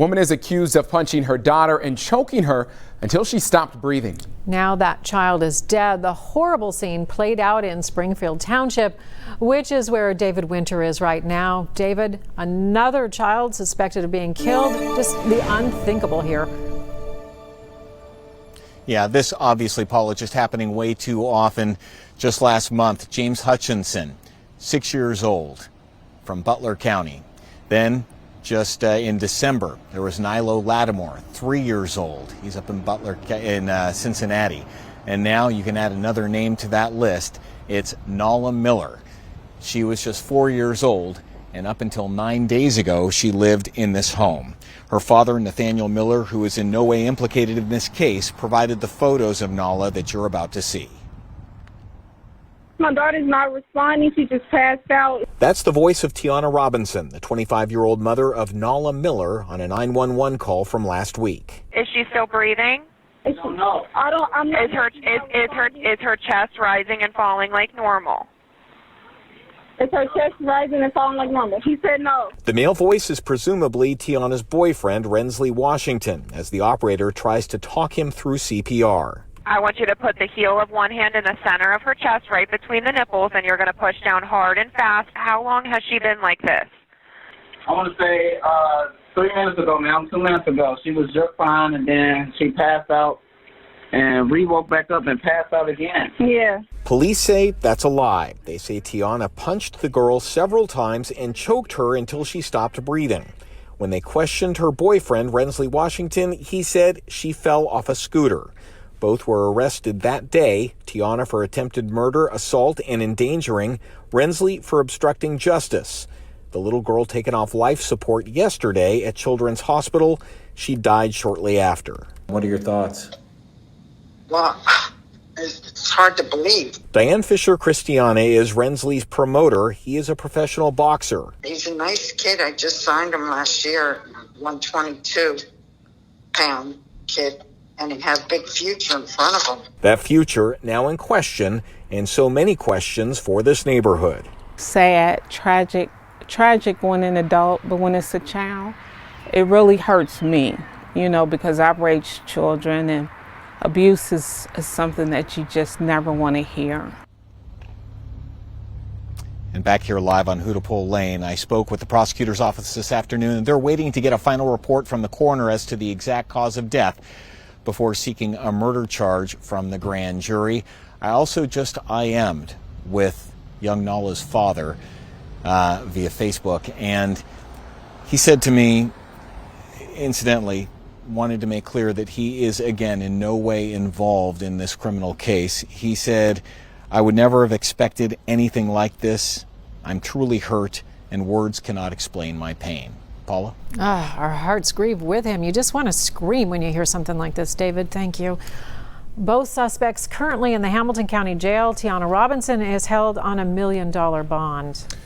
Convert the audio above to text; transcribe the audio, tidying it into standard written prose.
woman is accused of punching her daughter and choking her until she stopped breathing. Now that child is dead. The horrible scene played out in Springfield Township, which is where David Winter is right now. David, another child suspected of being killed. Just the unthinkable here. Yeah, this obviously, Paula, just happening way too often. Just last month, James Hutchinson, 6 years old, from Butler County. Then just in December, there was Nilo Lattimore, 3 years old. He's up in Butler, in Cincinnati. And now you can add another name to that list. It's Nala Miller. She was just 4 years old, and up until 9 days ago, she lived in this home. Her father, Nathaniel Miller, who is in no way implicated in this case, provided the photos of Nala that you're about to see. My daughter's not responding. She just passed out. That's the voice of Tiana Robinson, the 25-year-old mother of Nala Miller, on a 911 call from last week. Is she still breathing? I don't know. Is her chest rising and falling like normal? Is her chest rising and falling like normal? He said no. The male voice is presumably Tiana's boyfriend, Rensley Washington, as the operator tries to talk him through CPR. I want you to put the heel of one hand in the center of her chest, right between the nipples, and you're going to push down hard and fast. How long has she been like this? I want to say 3 minutes ago now, 2 minutes ago. She was just fine, and then she passed out, and woke back up and passed out again. Yeah. Police say that's a lie. They say Tiana punched the girl several times and choked her until she stopped breathing. When they questioned her boyfriend, Rensley Washington, he said she fell off a scooter. Both were arrested that day, Tiana for attempted murder, assault, and endangering, Rensley for obstructing justice. The little girl taken off life support yesterday at Children's Hospital. She died shortly after. What are your thoughts? Well, it's hard to believe. Diane Fisher-Christiane is Rensley's promoter. He is a professional boxer. He's a nice kid. I just signed him last year, 122-pound kid. And he has a big future in front of him. That future now in question, and so many questions for this neighborhood. Sad, tragic when an adult, but when it's a child, it really hurts me, because I've raised children, and abuse is something that you just never want to hear. And back here live on Hootapole Lane, I spoke with the prosecutor's office this afternoon, and they're waiting to get a final report from the coroner as to the exact cause of death before seeking a murder charge from the grand jury. I also just IM'd with young Nala's father via Facebook, and he said to me, incidentally, wanted to make clear that he is, again, in no way involved in this criminal case. He said, I would never have expected anything like this. I'm truly hurt, and words cannot explain my pain. Paula? Our hearts grieve with him. You just want to scream when you hear something like this, David. Thank you. Both suspects currently in the Hamilton County Jail. Tiana Robinson is held on $1 million bond.